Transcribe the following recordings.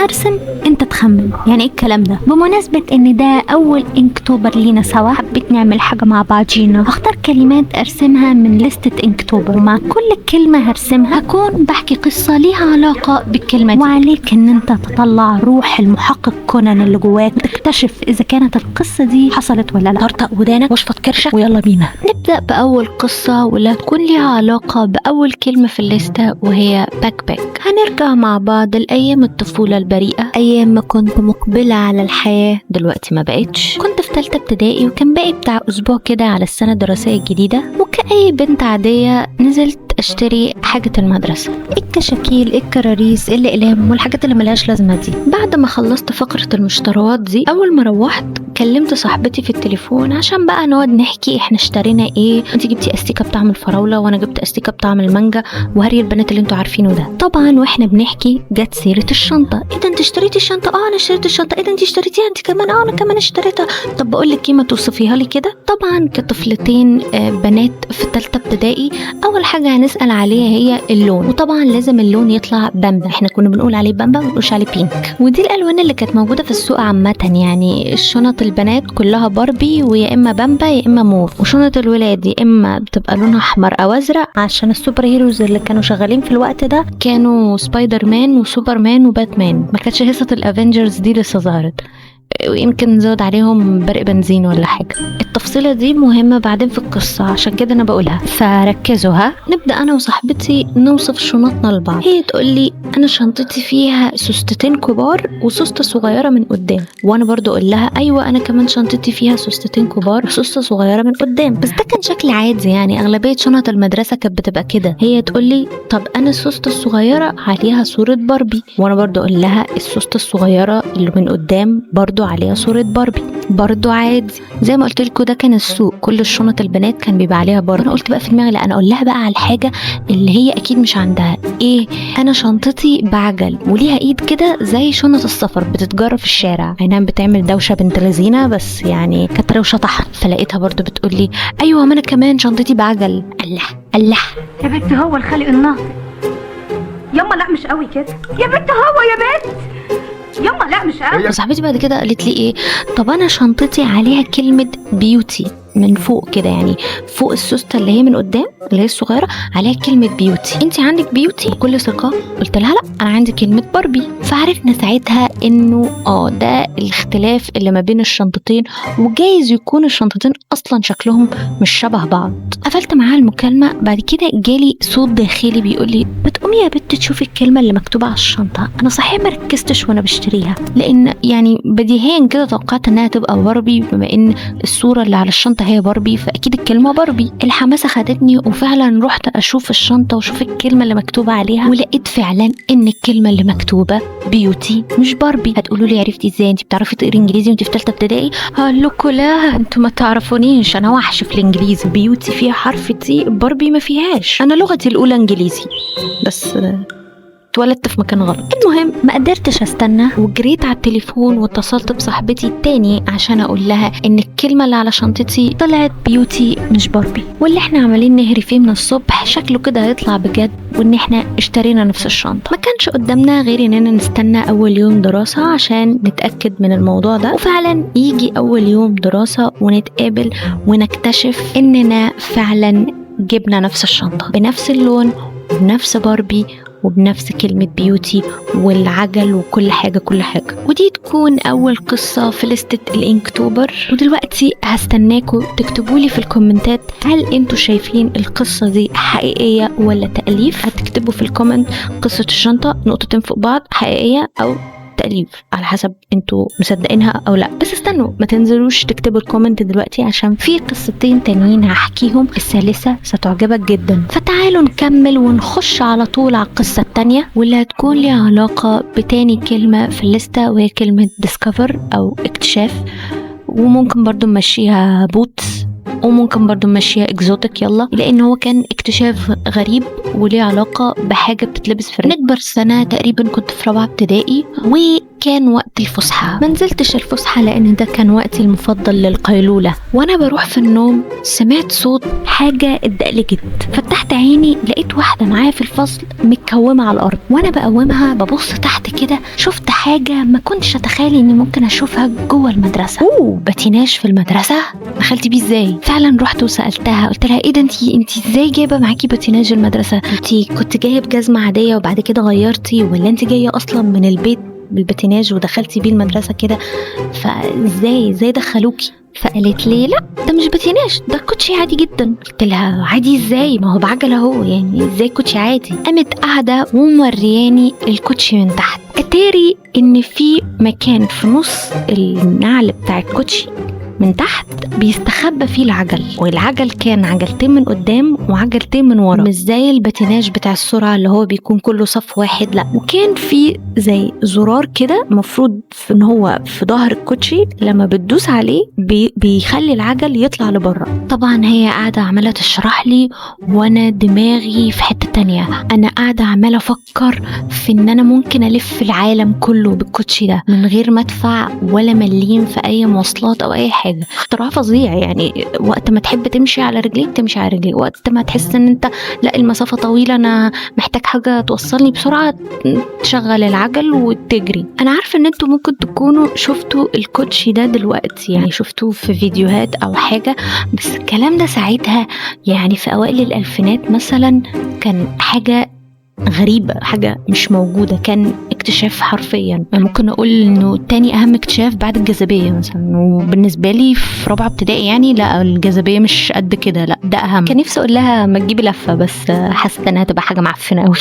ارسم انت تخمن يعني ايه الكلام ده. بمناسبة ان ده اول انكتوبر لينا سوا، حبيت نعمل حاجة مع بعضينا. هختار كلمات ارسمها من لستة انكتوبر، ومع كل كلمة هرسمها هكون بحكي قصة ليها علاقة بالكلمة دي، وعليك ان انت تطلع روح المحقق كونان اللي جواك وتكتشف اذا كانت القصة دي حصلت ولا لا. طرطق ودانك واشفط كرشك ويلا بينا نبدأ بأول قصة، ولا تكون ليها علاقة بأول كلمة في الليستة وهي باك باك. هنرجع مع بعض لأيام الطفولة البريئة، أيام ما كنت مقبلة على الحياة، دلوقتي ما بقتش. كنت في ثالثة ابتدائي وكان باقي بتاع أسبوع كده على السنة الدراسية الجديدة، وكأي بنت عادية نزلت اشتري حاجة المدرسة، الكشاكيل، الكراريس، الأقلام والحاجات اللي ملهاش لازمة دي. بعد ما خلصت فقرة المشتريات دي، أول ما روحت كلمت صاحبتي في التليفون عشان بقى نقعد نحكي احنا اشترينا ايه، انت جبتي استيكة بطعم الفراولة وانا جبت استيكة بطعم المانجا وهري البنات اللي انتوا عارفينه ده. طبعا واحنا بنحكي جت سيرة الشنطة. ايه ده انت اشتريتي الشنطة؟ اه انا اشتريت الشنطة. ايه ده انت اشتريتيها انت كمان؟ اه انا كمان اشتريتها. طب بقول لك ايه، ما توصفيها لي كده. طبعا كطفلتين بنات في ثالثة ابتدائي، اول حاجة هنسأل عليها هي اللون، وطبعا لازم اللون يطلع بامبا. احنا كنا بنقول عليه بامبا، ما بنقولش عليه بينك. ودي الالوان اللي كانت موجودة في السوق عامة، يعني الشنط البنات كلها باربي ويا اما بامبا يا اما موف، وشنط الولاد يا اما بتبقى لونها احمر او ازرق، عشان السوبر هيروز اللي كانوا شغالين في الوقت ده كانوا سبايدر مان وسوبرمان وباتمان، ما كانتش هيصة الافنجرز دي لسه ظهرت، ويمكن نزود عليهم برق بنزين ولا حاجة. التفصيلة دي مهمة بعدين في القصة، عشان كده أنا بقولها فركزوا. نبدأ أنا وصاحبتي نوصف شنطنا لبعض. هي تقولي أنا شنطتي فيها سوستتين كبار وسوستة صغيرة من قدام، وأنا برضو أقول لها أيوة أنا كمان شنطتي فيها سوستتين كبار وسوستة صغيرة من قدام. بس ده كان شكل عادي، يعني أغلبية شنط المدرسة كانت بتبقى كده. هي تقولي طب أنا السوستة الصغيرة عليها صورة باربي، وأنا برضو أقول لها السوستة الصغيرة اللي من قدام برضو عليها صورة باربي، برضو عادي. زي ما قلت لكم ده كان السوق، كل الشنط البنات كان بيبقى عليها باربي. انا قلت بقى في دماغي لا، انا اقول لها بقى على الحاجه اللي هي اكيد مش عندها. ايه؟ انا شنطتي بعجل وليها ايد كده زي شنط السفر بتتجرى في الشارع، عينها بتعمل دوشه بنت لذينه، بس يعني كانت روشه طحن. فلقيتها برضو بتقول لي ايوه ما انا كمان شنطتي بعجل. الله يا بنت هو الخالق الناطق. يما لا مش قوي كده يا بنت، هو يا بنت يما لا مش قوي. وصاحبتي بعد كده قالت لي ايه، طب انا شنطتي عليها كلمة بيوتي من فوق كده، يعني فوق السوستة اللي هي من قدام اللي هي الصغيرة عليها كلمة بيوتي، انت عندك بيوتي؟ بكل ثقة قلت لها لا انا عندي كلمة باربي. فعرفنا ساعتها انه ده الاختلاف اللي ما بين الشنطتين، وجايز يكون الشنطتين اصلا شكلهم مش شبه بعض. قفلت معاها المكالمة. بعد كده جالي صوت داخلي بيقول لي بتقومي يا بنت تشوفي الكلمة اللي مكتوبة على الشنطة. انا صحيح ما ركزتش وانا بشتريها، لان يعني بديهيا كده توقعت انها تبقى باربي، بما ان الصورة اللي على الشنطة هي باربي فاكيد الكلمة باربي. الحماسة خدتني وفعلا رحت اشوف الشنطة واشوف الكلمة اللي مكتوبة عليها، ولقيت فعلا ان الكلمة اللي مكتوبة بيوتي مش باربي. هتقولوا لي عرفتي ازاي؟ انت بتعرفي تقري انجليزي وانت في ثالثه ابتدائي؟ هقول لكم لا انتوا ما تعرفونيش، انا وحش في الانجليزي. بيوتي فيها حرف تي، باربي ما فيهاش. انا لغتي الاولى انجليزي، بس اتولدت في مكان غلط. المهم ما قدرتش استنى وجريت على التليفون واتصلت بصاحبتي التاني عشان اقول لها ان الكلمه اللي على شنطتي طلعت بيوتي مش باربي، واللي احنا عمالين نهري فيه من الصبح شكله كده هيطلع بجد، وان احنا اشترينا نفس الشنطه. ما كانش قدامنا غير اننا نستنى اول يوم دراسه عشان نتاكد من الموضوع ده، وفعلا يجي اول يوم دراسه ونتقابل ونكتشف اننا فعلا جبنا نفس الشنطه بنفس اللون وبنفس باربي وبنفس كلمة بيوتي والعجل وكل حاجة كل حاجة. ودي تكون أول قصة في لستة الإنكتوبر. ودلوقتي هستناكم تكتبولي في الكومنتات هل انتوا شايفين القصة دي حقيقية ولا تأليف. هتكتبوا في الكومنت قصة الشنطة نقطتين فوق بعض حقيقية أو تأليف، على حسب انتوا مصدقينها او لا. بس استنوا، ما تنزلوش تكتبوا الكومنت دلوقتي عشان في قصتين تانيين هحكيهم، الثالثة ستعجبك جدا. فتعالوا نكمل ونخش على طول على القصة التانية، واللي هتكون ليها علاقة بتاني كلمة في الليستة، وهي كلمة ديسكفر او اكتشاف. وممكن برضو نمشيها بوتس، وممكن برضو نمشيها اكزوتيك يلا، لان هو كان اكتشاف غريب وليه علاقة بحاجة بتتلبس في نكبر سنة. تقريبا كنت في 4 ابتدائي وكان وقت الفسحة. منزلتش الفسحة لان ده كان وقتي المفضل للقيلولة. وانا بروح في النوم سمعت صوت حاجة اتدقلجت، فتحت عيني لقيت واحدة معايا في الفصل متكومة على الأرض، وأنا بقومها ببص تحت كده شفت حاجة ما كنتش أتخيل إني ممكن أشوفها جوه المدرسة. باتيناج في المدرسة؟ دخلتي بيه إزاي؟ فعلا رحت وسألتها، قلت لها إيه ده، انتي إزاي جايبة معاكي باتيناج المدرسة؟ انتي كنت جايب جزمة عادية وبعد كده غيرتي، ولا انتي جاية أصلا من البيت بالباتيناج ودخلتي بيه المدرسة كده؟ فإزاي دخلوكي؟ فقالت لي لا ده مش باتيناج، ده كوتشي عادي جدا. قلت لها عادي ازاي، ما هو بعجل اهو، يعني ازاي كوتشي عادي؟ قامت قاعده ومورياني الكوتشي من تحت. اتاري ان في مكان في نص النعل بتاع الكوتشي من تحت بيستخبى فيه العجل، والعجل كان عجلتين من قدام وعجلتين من ورا، مش زي الباتيناج بتاع السرعه اللي هو بيكون كله صف واحد، لا. وكان في زي زرار كده مفروض ان هو في ظهر الكوتشي لما بتدوس عليه بيخلي العجل يطلع لبره. طبعا هي قاعده عماله تشرح لي وانا دماغي في حته تانية، انا قاعده عماله افكر في ان انا ممكن الف العالم كله بالكوتشي ده من غير ما ادفع ولا مليم في اي مواصلات او اي حاجه. اختراع فظيع يعني. وقت ما تحب تمشي على رجليك تمشي على رجليك، وقت ما تحس ان انت لا المسافه طويله انا محتاج حاجه توصلني بسرعه تشغل العجل وتجري. انا عارفه ان انتوا ممكن تكونوا شفتوا الكوتشي ده دلوقتي، يعني شفتوه في فيديوهات او حاجه، بس الكلام ده ساعتها يعني في اوائل الالفينات مثلا كان حاجه غريبة، حاجة مش موجودة، كان اكتشاف حرفيا. ممكن اقول انه تاني اهم اكتشاف بعد الجاذبية مثلا، وبالنسبة لي في رابعة ابتدائي يعني لا الجاذبية مش قد كده، لا ده اهم. كان نفسي اقول لها ما تجيبي لفة، بس حسيت انها تبقى حاجة معفنة قوي.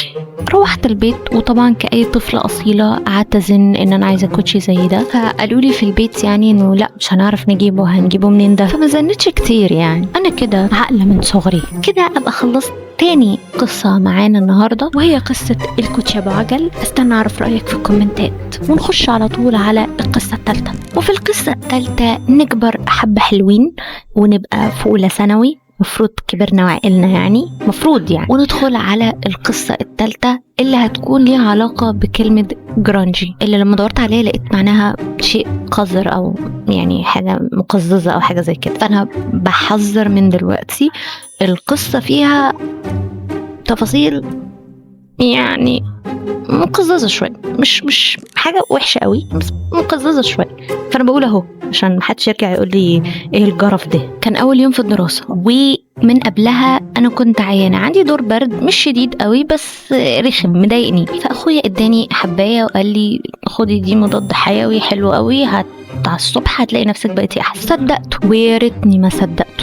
روحت البيت وطبعا كأي طفلة اصيلة قعدت ازن ان انا عايزة كوتشي زي ده، فقالوا لي في البيت يعني انه لا مش هنعرف نجيبه، هنجيبه منين ده؟ فما زنتش كتير يعني، انا كده عاقلة من صغري. كده ابقى خلصت تاني قصة معانا النهاردة، وهي قصة الكوتشي ابو عجل. استنى اعرف رأيك في الكومنتات، ونخش على طول على القصة الثالثة. وفي القصة الثالثة نكبر حبة حلوين ونبقى في أولى ثانوي، مفروض كبرنا وعقلنا يعني، مفروض يعني، وندخل على القصة الثالثة اللي هتكون ليها علاقة بكلمة جرانجي، اللي لما دورت عليها لقيت معناها شيء قذر أو يعني حاجة مقززة أو حاجة زي كده. فأنا بحذر من دلوقتي، القصة فيها تفاصيل يعني مقززة شوية، مش حاجة وحشة قوي بس مقززة شوية. فأنا بقول أهو عشان محدش يرجع يقول لي إيه الجرف ده. كان أول يوم في الدراسة، ومن قبلها أنا كنت عيانة، عندي دور برد مش شديد قوي بس رخم مضايقني. فأخويا اداني حباية وقال لي خدي دي مضاد حيوي حلو قوي، على الصبح هتلاقي نفسك بقيتي احسن. صدقته، ويا ريتني ما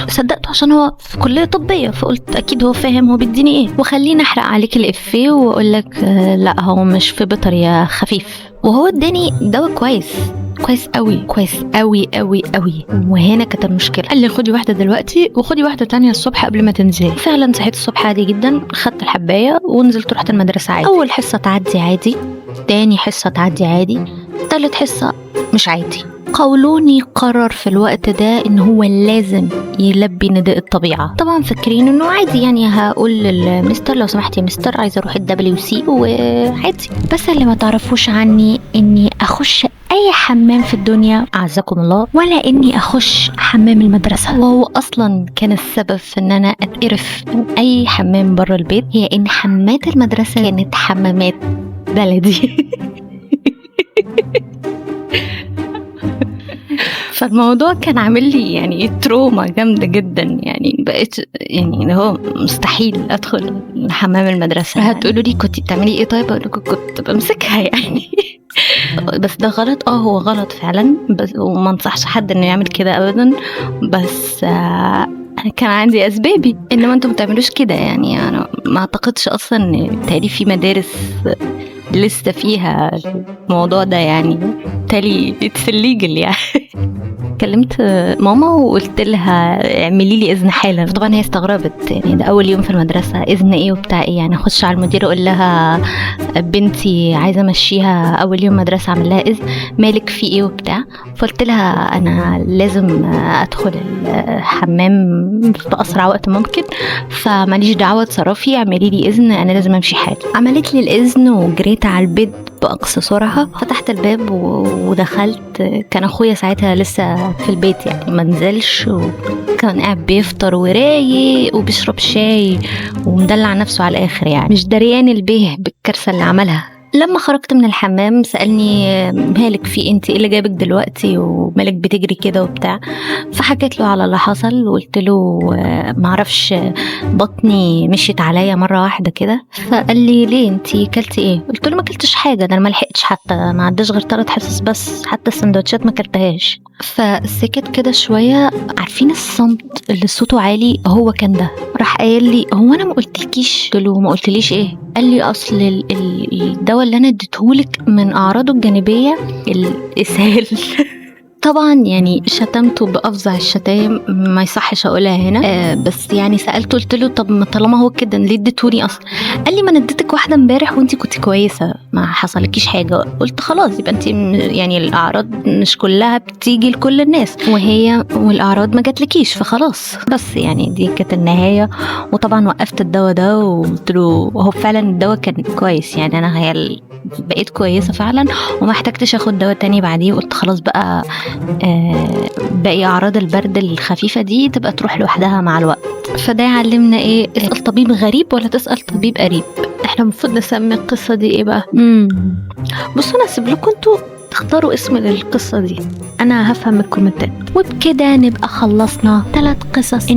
صدقته عشان هو في كليه طبيه، فقلت اكيد هو فاهم هو بيديني ايه. وخليني احرق عليك الافيه واقول لك لا هو مش في بيطر يا خفيف. وهو اداني دواء كويس قوي قوي. وهنا كانت المشكله، قال لي خدي واحده دلوقتي وخدي واحده تانية الصبح قبل ما تنزلي. فعلا صحيت الصبح عادي جدا، خدت الحبايه ونزلت رحت المدرسه عادي. اول حصه تعدي عادي، تاني حصه تعدي عادي، تالت حصه مش عادي. قولوني قرر في الوقت ده ان هو لازم يلبي نداء الطبيعة. طبعا فاكرين انه عادي يعني، هقول للمستر لو سمحت يا مستر عايزة اروح WC وعادي. بس اللي ما تعرفوش عني اني اخش اي حمام في الدنيا اعزكم الله، ولا اني اخش حمام المدرسة. وهو اصلا كان السبب في ان انا اتقرف من اي حمام بره البيت، هي ان حمامات المدرسة كانت حمامات بلدي. فالموضوع كان عامل لي يعني تروما جامدة جدا، يعني بقيت يعني هو مستحيل ادخل حمام المدرسة. هتقولوا لي كنت بتعملي ايه؟ طيب اقول لكم كنت بمسكها يعني. بس ده غلط، هو غلط فعلا، بس وما انصحش حد انه يعمل كده ابدا، بس انا كان عندي اسبابي. انما انتم ما تعملوش كده يعني. انا ما اعتقدش اصلا ان تقريبا في مدارس لسه فيها الموضوع ده يعني، تالي اتسليجل يعني. كلمت ماما وقلت لها اعملي لي اذن حالا. طبعا هي استغربت، يعني ده اول يوم في المدرسه، اذن ايه وبتاع ايه يعني؟ اخش على المديره اقول لها بنتي عايزه امشيها اول يوم مدرسه، اعمل لها اذن؟ مالك في ايه وبتاع؟ فقلت لها انا لازم ادخل الحمام في اسرع وقت ممكن، فماليش دعوه، اتصرفي اعملي لي اذن، انا لازم امشي حالي. عملت لي الاذن وجريت على البيت بأقصى سرعة. فتحت الباب ودخلت. كان أخويا ساعتها لسه في البيت يعني ما نزلش، وكان قاعد بيفطر ورايق وبيشرب شاي ومدلع نفسه على الآخر يعني، مش دريان البيه بالكارثة اللي عملها. لما خرجت من الحمام سألني مالك في انت ايه اللي جابك دلوقتي ومالك بتجري كده وبتاع. فحكيت له على اللي حصل وقلت له معرفش بطني مشيت عليا مرة واحدة كده. فقال لي ليه انت كلتي ايه؟ قلت له ما كلتش حاجة، ده انا ما لحقتش حتى، ما عداش غير 3 حصص بس، حتى السندوتشات ما كلتهاش. فسكت كده شوية. عارفين الصمت اللي صوته عالي؟ هو كان ده. راح قايل لي هو انا ما قلتلكيش؟ قلت له ما قلتليش ايه؟ قال لي اصل الدواء اللي انا اديتهولك من اعراضه الجانبيه الاسهال. طبعا يعني شتمته بأفظع الشتايم ما يصحش اقولها هنا. بس يعني سألته قلت له طب ما طالما هو كده ليه اديتوني اصلا؟ قال لي ما انا اديتك واحده امبارح وانتي كنت كويسه ما حصلكيش حاجه. قلت خلاص يبقى انتي يعني الاعراض مش كلها بتيجي لكل الناس، والاعراض ما جاتلكيش فخلاص. بس يعني دي كانت النهايه. وطبعا وقفت الدواء ده وقلت له هو فعلا الدواء كان كويس يعني، انا بقيت كويسه فعلا وما احتاجتش اخد دواء تاني بعديه. وقلت خلاص بقى باقي اعراض البرد الخفيفه دي تبقى تروح لوحدها مع الوقت. فده يعلمنا ايه؟ اسال طبيب غريب ولا تسال طبيب قريب. احنا المفروض نسمي القصه دي ايه بقى؟ بصوا انا اسيب لكم انتوا تختاروا اسم للقصه دي، انا هفهم الكومنتات. وبكده نبقى خلصنا 3 قصص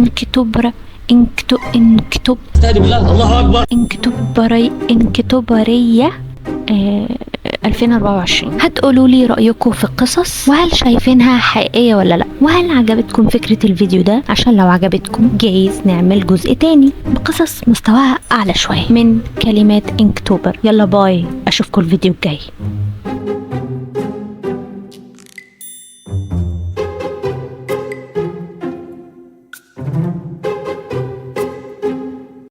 انكتوبرية 2024. هتقولوا لي رأيكم في القصص وهل شايفينها حقيقية ولا لا، وهل عجبتكم فكرة الفيديو ده؟ عشان لو عجبتكم جايز نعمل جزء تاني بقصص مستواها أعلى شوية من كلمات انكتوبر. يلا باي، أشوفكم الفيديو الجاي.